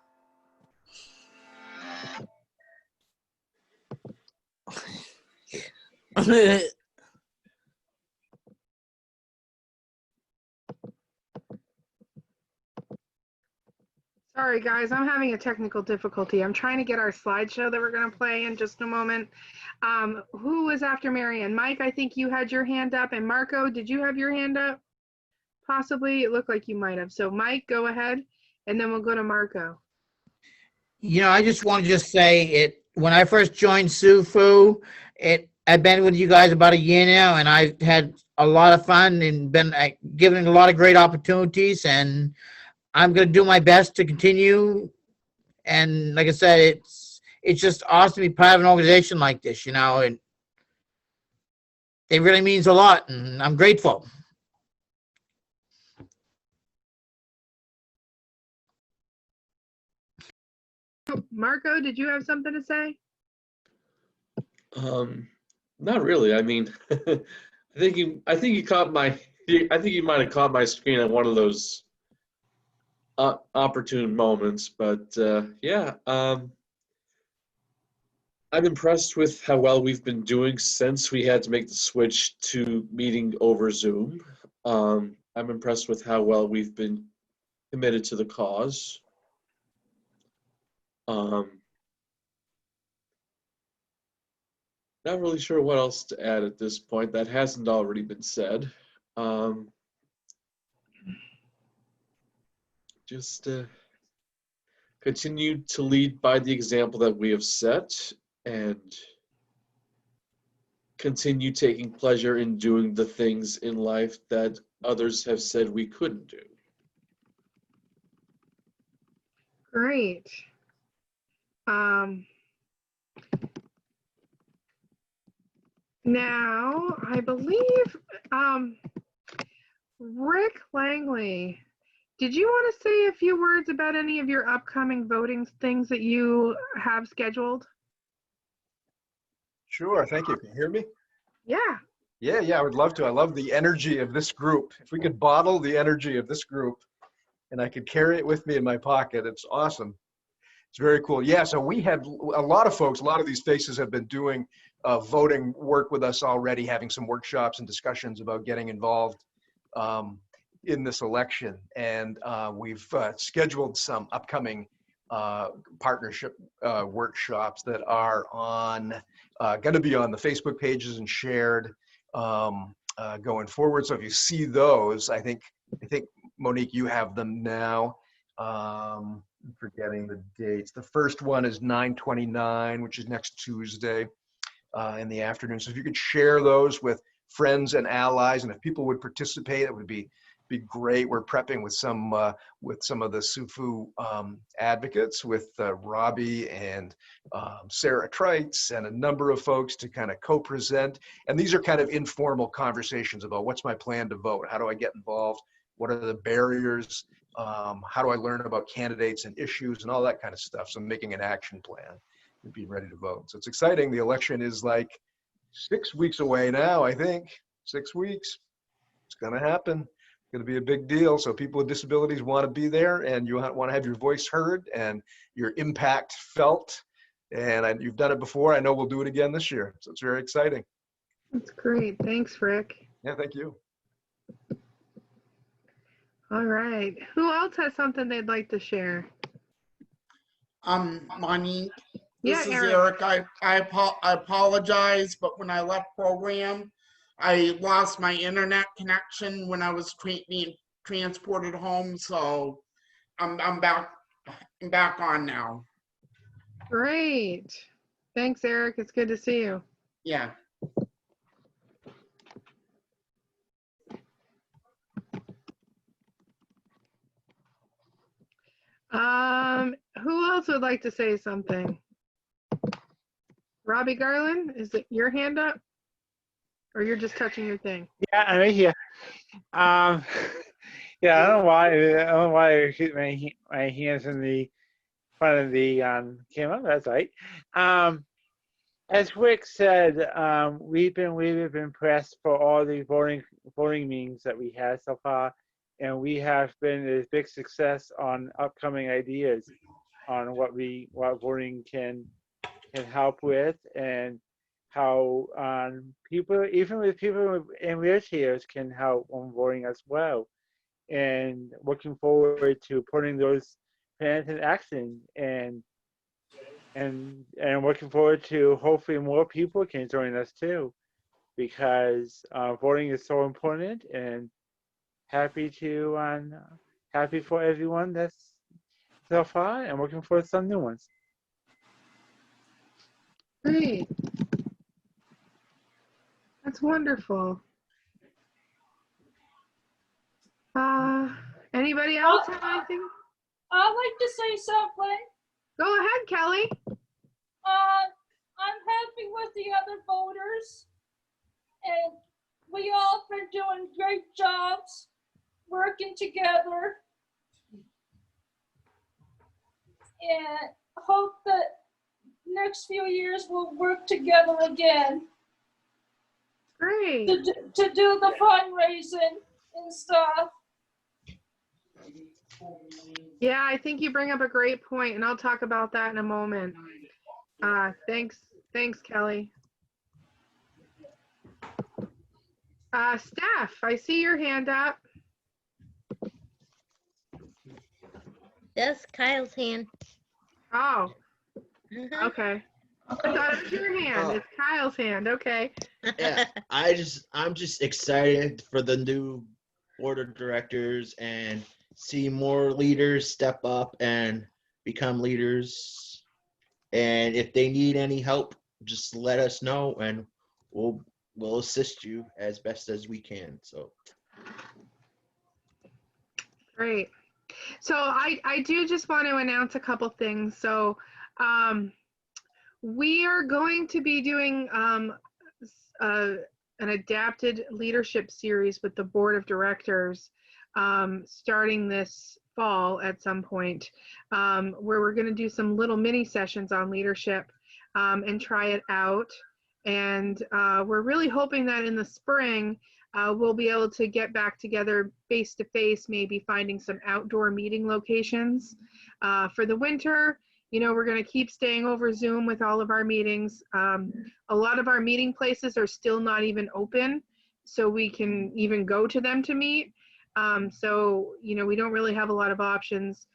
Sorry, guys, I'm having a technical difficulty. I'm trying to get our slideshow that we're going to play in just a moment. Who was after Marianne? Mike, I think you had your hand up. And Marco, did you have your hand up? Possibly. It looked like you might have. So Mike, go ahead, and then we'll go to Marco. You know, I just want to just say it. When I first joined SUFU, I've been with you guys about a year now, and I've had a lot of fun and been given a lot of great opportunities, and I'm going to do my best to continue. And like I said, it's just awesome to be part of an organization like this, you know, and it really means a lot, and I'm grateful. Marco, did you have something to say? Not really. I mean, I think you might have caught my screen at one of those opportune moments, but yeah, I'm impressed with how well we've been doing since we had to make the switch to meeting over Zoom. I'm impressed with how well we've been committed to the cause. Not really sure what else to add at this point that hasn't already been said. Just continue to lead by the example that we have set, and continue taking pleasure in doing the things in life that others have said we couldn't do. Great. Now, I believe Rick Langley, did you want to say a few words about any of your upcoming voting things that you have scheduled? Sure, thank you. Can you hear me? Yeah. Yeah, I would love to. I love the energy of this group. If we could bottle the energy of this group and I could carry it with me in my pocket, it's awesome. It's very cool. Yeah, so we had a lot of folks, a lot of these faces have been doing voting work with us already, having some workshops and discussions about getting involved in this election. And we've scheduled some upcoming partnership workshops that are going to be on the Facebook pages and shared going forward. So if you see those, I think Monique, you have them now. I'm forgetting the dates. The first one is 9/29, which is next Tuesday in the afternoon. So if you could share those with friends and allies, and if people would participate, it would be great. We're prepping with some of the SUFU advocates, with Robbie and Sarah Treitz and a number of folks to kind of co-present. And these are kind of informal conversations about what's my plan to vote? How do I get involved? What are the barriers? How do I learn about candidates and issues and all that kind of stuff? So making an action plan and being ready to vote. So it's exciting. The election is like 6 weeks away now, I think. 6 weeks. It's going to happen. It's going to be a big deal. So people with disabilities want to be there, and you want to have your voice heard and your impact felt. And you've done it before. I know we'll do it again this year. So it's very exciting. That's great. Thanks, Rick. Yeah, thank you. All right. Who else has something they'd like to share? Monique. Yeah, This is Eric. I apologize, but when I left program, I lost my internet connection when I was being transported home. So I'm back on now. Great. Thanks, Eric. It's good to see you. Yeah. Who else would like to say something? Robbie Garland, is it your hand up? Or you're just touching your thing? Yeah, I'm right here. Yeah, I don't know why I keep my hands in the front of the camera. That's right. As Rick said, we've been really impressed for all the voting meetings that we had so far, and we have been a big success on upcoming ideas on what voting can help with, and how people, even with people in wheelchairs, can help on voting as well. And looking forward to putting those plans in action, and looking forward to hopefully more people can join us too, because voting is so important. And happy for everyone that's so far, and looking for some new ones. Great. That's wonderful. Anybody else have anything? I'd like to say something. Go ahead, Kelly. I'm happy with the other voters, and we all been doing great jobs working together, and hope that next few years we'll work together again. Great. To do the fundraising and stuff. Yeah, I think you bring up a great point, and I'll talk about that in a moment. Thanks, Kelly. Steph, I see your hand up. That's Kyle's hand. Oh, okay. I thought it was your hand. It's Kyle's hand. Okay. Yeah, I'm just excited for the new board of directors and see more leaders step up and become leaders. And if they need any help, just let us know, and we'll assist you as best as we can. So Great. So I do just want to announce a couple things. So we are going to be doing an adapted leadership series with the board of directors starting this fall at some point, where we're going to do some little mini sessions on leadership and try it out. And we're really hoping that in the spring, we'll be able to get back together face to face, maybe finding some outdoor meeting locations. For the winter, you know, we're going to keep staying over Zoom with all of our meetings. A lot of our meeting places are still not even open, so we can even go to them to meet. So, you know, we don't really have a lot of options.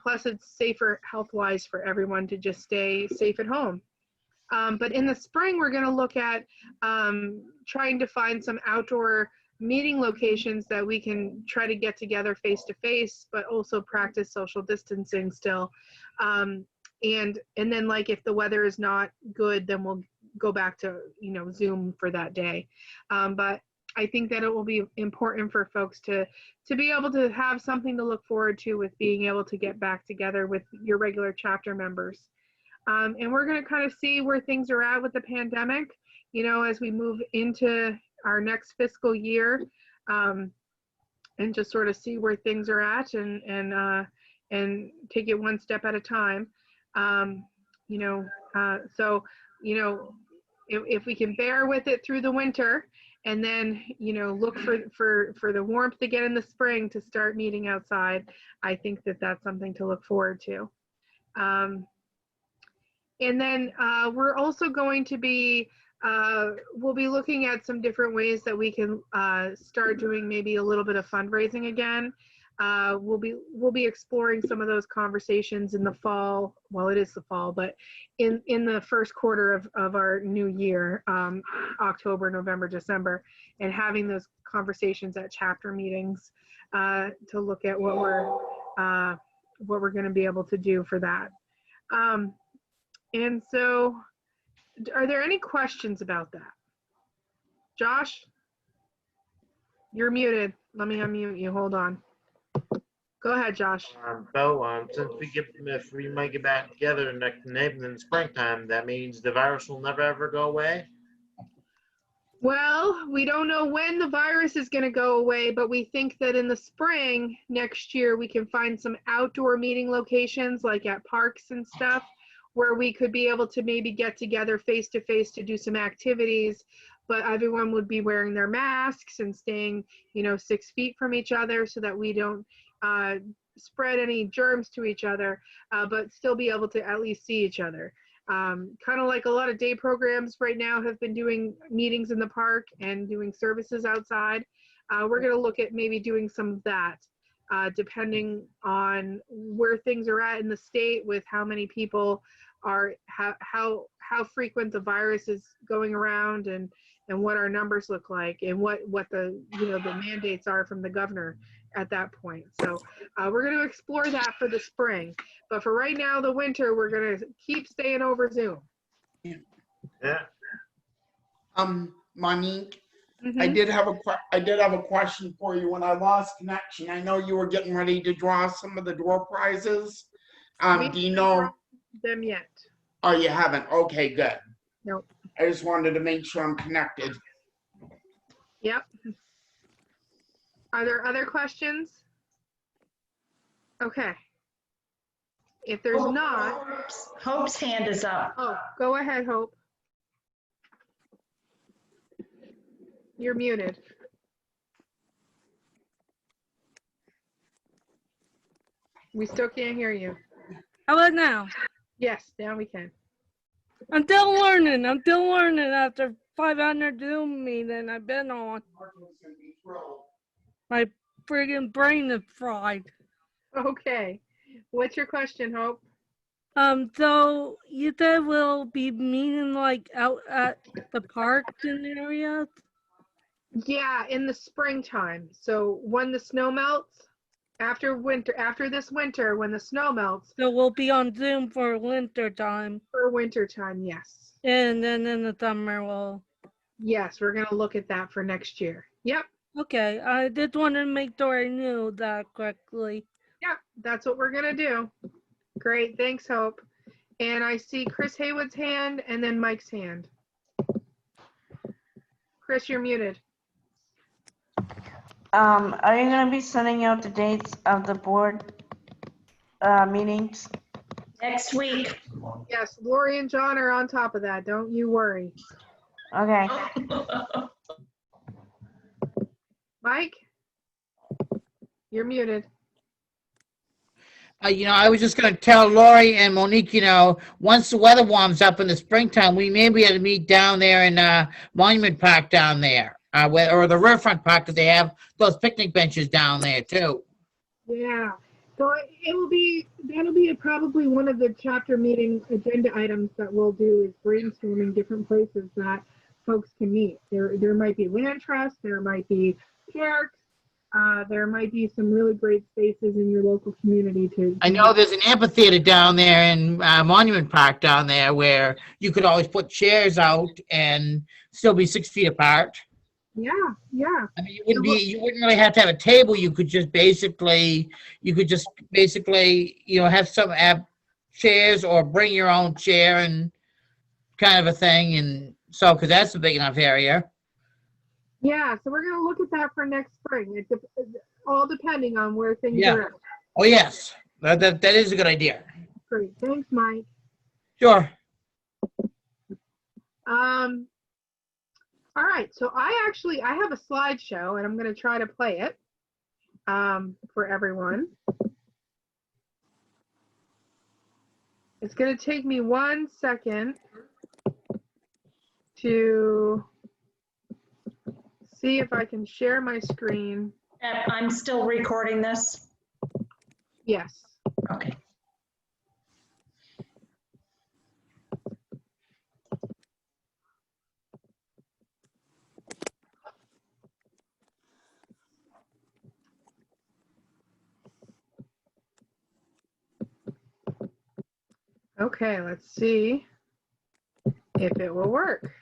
Plus, it's safer health-wise for everyone to just stay safe at home. But in the spring, we're going to look at trying to find some outdoor meeting locations that we can try to get together face to face, but also practice social distancing still. And then, like, if the weather is not good, then we'll go back to, you know, Zoom for that day. But I think that it will be important for folks to be able to have something to look forward to with being able to get back together with your regular chapter members. And we're going to kind of see where things are at with the pandemic, you know, as we move into our next fiscal year, and just sort of see where things are at and take it one step at a time. You know, so, you know, if we can bear with it through the winter and then, you know, look for the warmth again in the spring to start meeting outside, I think that that's something to look forward to. And then we're also going to be, we'll be looking at some different ways that we can start doing maybe a little bit of fundraising again. We'll be exploring some of those conversations in the fall. Well, it is the fall, but in the first quarter of our new year, October, November, December, and having those conversations at chapter meetings to look at what we're going to be able to do for that. And so, are there any questions about that? Josh, you're muted. Let me unmute you. Hold on. Go ahead, Josh. Bo, since if we might get back together in the springtime, that means the virus will never ever go away? Well, we don't know when the virus is going to go away, but we think that in the spring next year, we can find some outdoor meeting locations like at parks and stuff, where we could be able to maybe get together face to face to do some activities, but everyone would be wearing their masks and staying, you know, 6 feet from each other so that we don't spread any germs to each other, but still be able to at least see each other. Kind of like a lot of day programs right now have been doing meetings in the park and doing services outside. We're going to look at maybe doing some of that, depending on where things are at in the state with how many people are, how frequent the virus is going around and what our numbers look like and what the, you know, the mandates are from the governor at that point. So we're going to explore that for the spring, but for right now, the winter, we're going to keep staying over Zoom. Yeah. Monique, I did have a question for you. When I lost connection, I know you were getting ready to draw some of the door prizes. Do you know them yet? Oh, you haven't? Okay, good. Nope. I just wanted to make sure I'm connected. Yep. Are there other questions? Okay. If there's not. Hope's hand is up. Oh, go ahead, Hope. You're muted. We still can't hear you. How about now? Yes, now we can. I'm still learning. After 500 Zoom meeting I've been on. My friggin' brain is fried. Okay. What's your question, Hope? So you said we'll be meeting like out at the parks and areas? Yeah, in the springtime. So when the snow melts, after this winter, when the snow melts. So we'll be on Zoom for winter time. For winter time, yes. And then in the summer we'll. Yes, we're gonna look at that for next year. Yep. Okay, I just wanted to make sure I knew that correctly. Yeah, that's what we're gonna do. Great, thanks, Hope. And I see Chris Haywood's hand and then Mike's hand. Chris, you're muted. Are you going to be sending out the dates of the board meetings? Next week. Yes, Lori and John are on top of that. Don't you worry. Okay. Mike, you're muted. I was just going to tell Lori and Monique, once the weather warms up in the springtime, we may be able to meet down there in Monument Park down there, or the Riverfront Park, because they have those picnic benches down there too. Yeah. So that'll be probably one of the chapter meeting agenda items that we'll do is brainstorming different places that folks can meet. There might be land trust, there might be parks, there might be some really great spaces in your local community to. I know there's an amphitheater down there in Monument Park down there where you could always put chairs out and still be 6 feet apart. Yeah, yeah. I mean, you wouldn't really have to have a table. You could just basically, have some chairs or bring your own chair and kind of a thing. And so, because that's a big enough area. Yeah, so we're going to look at that for next spring. It's all depending on where things Yeah. are at. Oh, yes. That is a good idea. Great. Thanks, Mike. Sure. All right, so I have a slideshow and I'm going to try to play it for everyone. It's going to take me 1 second to see if I can share my screen. I'm still recording this. Yes. Okay. Okay, let's see if it will work.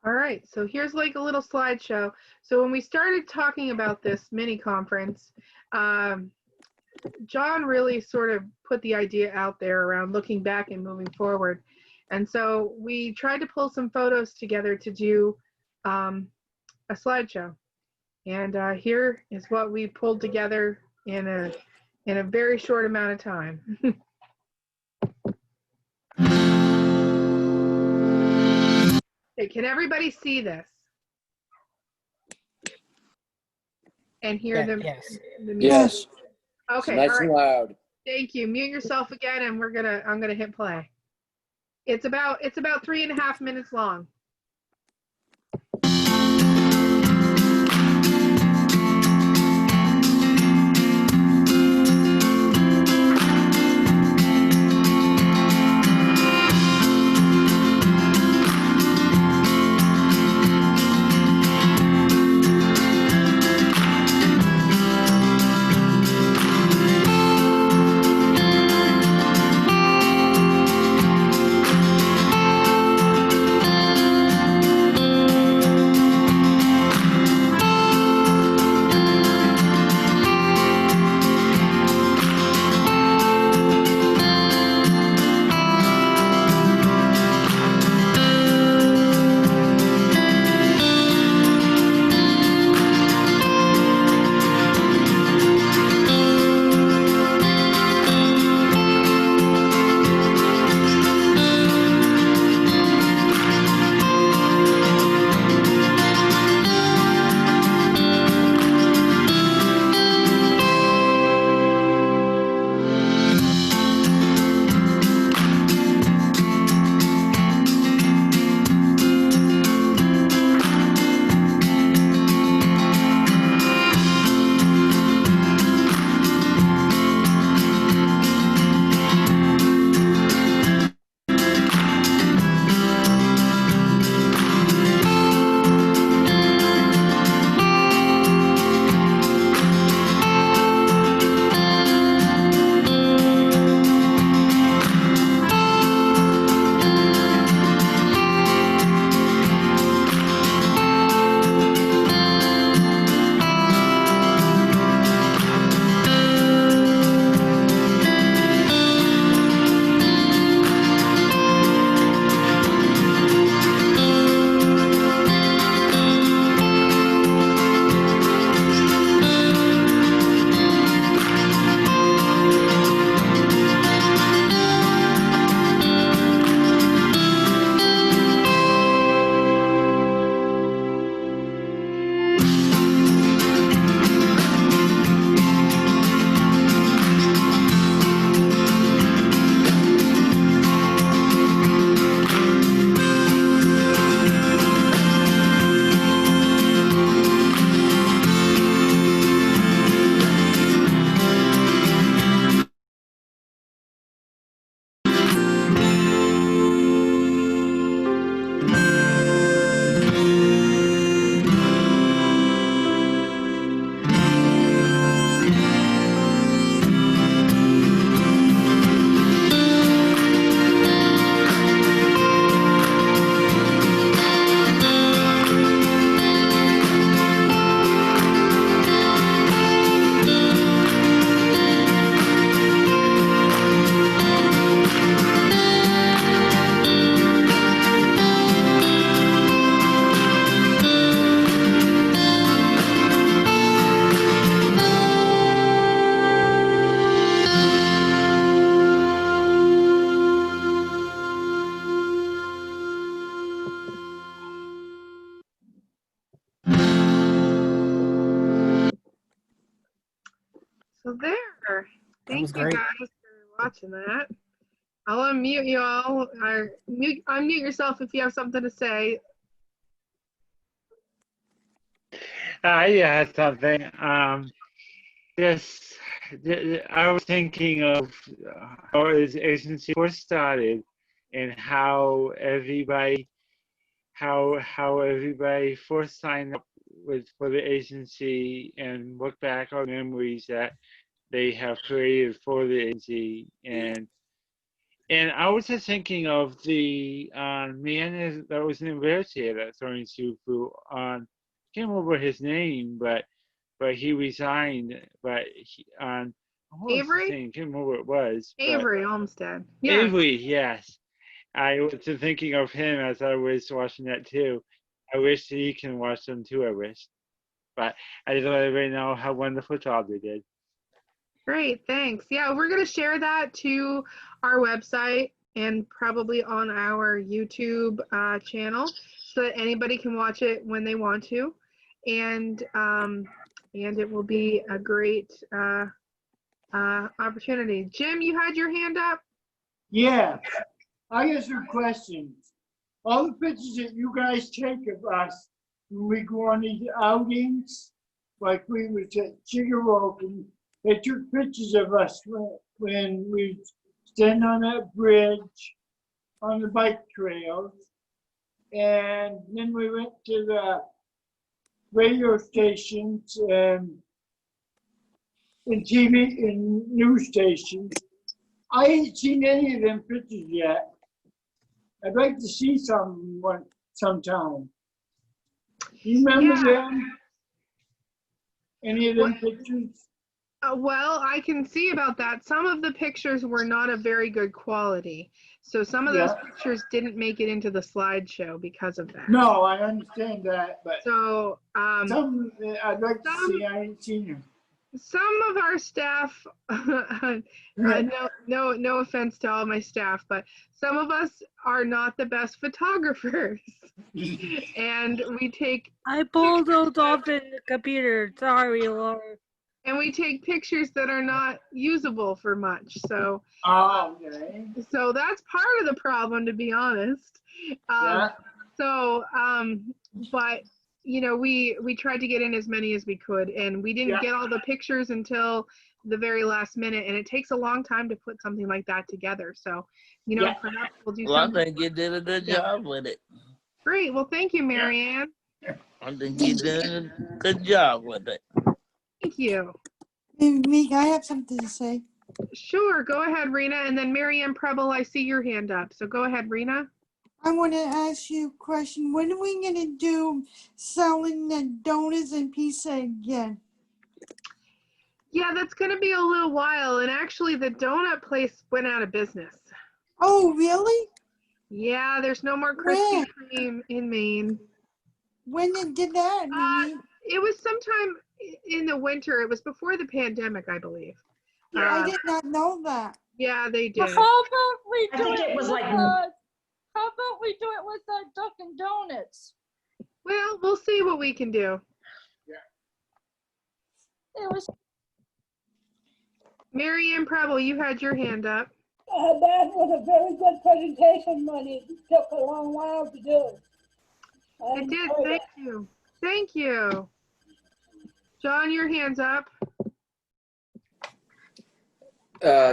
All right, so here's like a little slideshow. So when we started talking about this mini conference, John really sort of put the idea out there around looking back and moving forward. And so we tried to pull some photos together to do a slideshow. And here is what we pulled together in a very short amount of time. Okay, can everybody see this? And hear them? Yes. The music? Yes. Okay. Nice all right. and loud. Thank you. Mute yourself again, and I'm gonna hit play. It's about 3.5 minutes long. Sure. Thank was you great. guys for watching that. I'll unmute you all, or unmute yourself if you have something to say. Yeah, something. This, I was thinking of how this agency first started and how everybody first signed up for the agency and look back on memories that they have created for the agency. And I was just thinking of the man that was in Vertier at Throwing SUFU on, I can't remember his name, but he resigned. But what was his Avery? name? Can't remember what it was. But Avery Olmsted. Yeah. Avery, yes. I was thinking of him as I was watching that too. I wish he can watch them too. I wish, but I just let everybody know how wonderful job they did. Great, thanks. Yeah, we're going to share that to our website and probably on our YouTube channel so that anybody can watch it when they want to. And it will be a great opportunity. Jim, you had your hand up? Yeah, I got some questions. All the pictures that you guys take of us when we go on these outings, like we was at Sugarloaf, and they took pictures of us when we stand on that bridge on the bike trails. And then we went to the radio stations and TV and news stations. I ain't seen any of them pictures yet. I'd like to see some sometime. You remember them? Any of them pictures? Well, I can see about that. Some of the pictures were not of very good quality. So some of those pictures didn't make it into the slideshow because of that. No, I understand that, but so some I'd like to see. I ain't seen them. Some of our staff, no offense to all my staff, but some of us are not the best photographers. And we take... I pulled those off in the computer. Sorry, Laura. And we take pictures that are not usable for much. So, okay. So that's part of the problem, to be honest. But you know, we tried to get in as many as we could, and we didn't get all the pictures until the very last minute, and it takes a long time to put something like that together. So, you know, perhaps we'll do something. I think you did a good job with it. Great. Well, thank you, Marianne. I think you did a good job with it. Thank you. Meek, I have something to say. Sure. Go ahead, Rena. And then Marianne Preble, I see your hand up. So go ahead, Rena. I want to ask you a question. When are we going to do selling the donuts and pizza again? Yeah, that's going to be a little while. And actually, the donut place went out of business. Oh, really? Yeah, there's no more Krispy Kreme in Maine. When did that? It was sometime in the winter. It was before the pandemic, I believe. I did not know that. Yeah, they did. How about we I do think it it was with, like- how about we do it with Dunkin' Donuts? Well, we'll see what we can do. It was. Marianne Preble, you had your hand up. That was a very good presentation, but it took a long while to do. It did. Thank you. Thank you. John, your hand's up.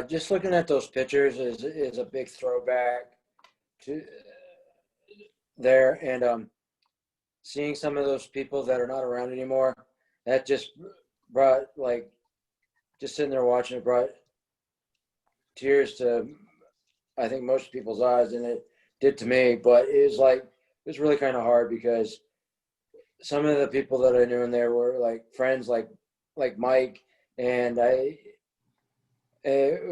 Just looking at those pictures is a big throwback to there, and seeing some of those people that are not around anymore, that just brought, like, just sitting there watching it brought tears to, I think, most people's eyes, and it did to me. But it was really kind of hard because some of the people that I knew in there were like friends, like Mike, and it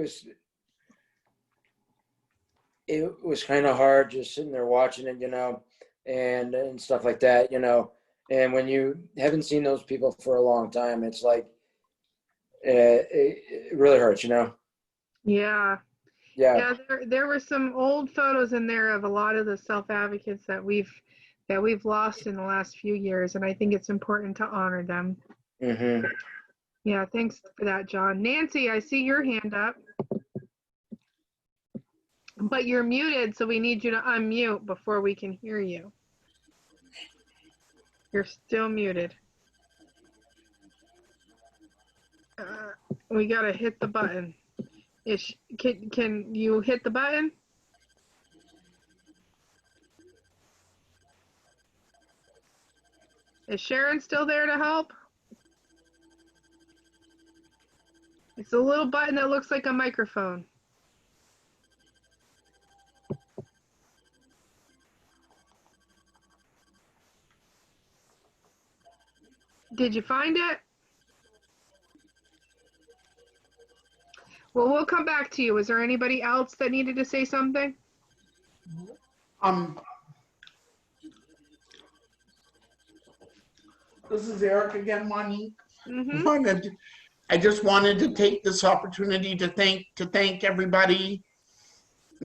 was kind of hard just sitting there watching it, you know, and stuff like that, you know. And when you haven't seen those people for a long time, it's like it really hurts, you know. Yeah. Yeah. There were some old photos in there of a lot of the self-advocates that we've lost in the last few years, and I think it's important to honor them. Mm-hmm. Yeah, thanks for that, John. Nancy, I see your hand up. But you're muted, so we need you to unmute before we can hear you. You're still muted. We gotta hit the button. Can you hit the button? Is Sharon still there to help? It's a little button that looks like a microphone. Did you find it? Well, we'll come back to you. Is there anybody else that needed to say something? This is Eric again, Monique. Mm-hmm. I just wanted to take this opportunity to thank everybody,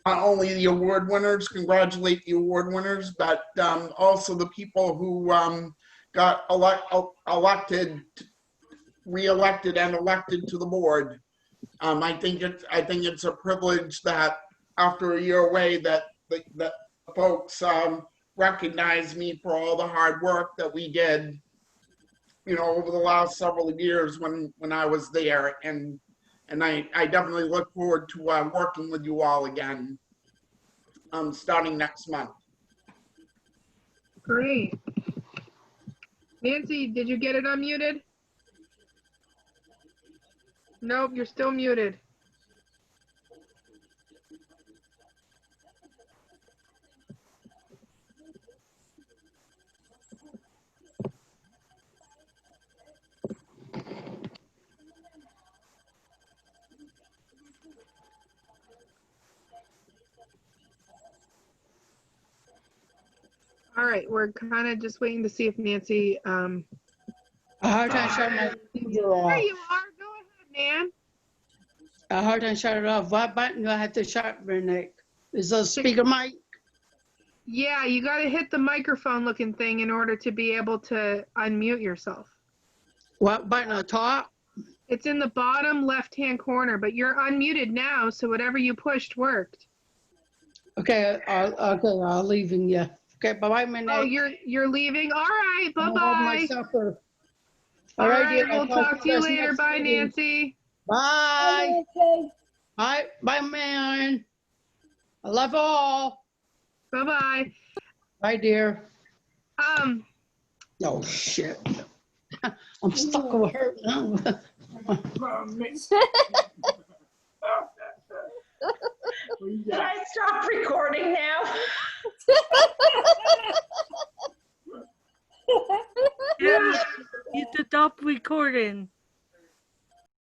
not only the award winners, congratulate the award winners, but also the people who got elected, re-elected and elected to the board. I think it's a privilege that after a year away that folks recognize me for all the hard work that we did, you know, over the last several years when I was there, and I definitely look forward to working with you all again starting next month. Great. Nancy, did you get it unmuted? Nope, you're still muted. All right, we're kind of just waiting to see if Nancy. I hard time shut my computer off. There you are. Go ahead, man. I hard time shut it off. What button do I have to shut, Nick? Is the speaker mic? Yeah, you got to hit the microphone looking thing in order to be able to unmute yourself. What button on the top? It's in the bottom left-hand corner, but you're unmuted now, so whatever you pushed worked. Okay, I'll leave you. Okay, bye-bye, Nick. Oh, you're leaving? All right, bye-bye. I'll have my supper. All right, dear, we'll talk to you later. Bye, meeting. Nancy. Bye. Okay. Bye, man. I love all. Bye-bye. Bye, dear. Oh, shit. I'm stuck over her now. Can I stop recording now? Yeah, you stop recording.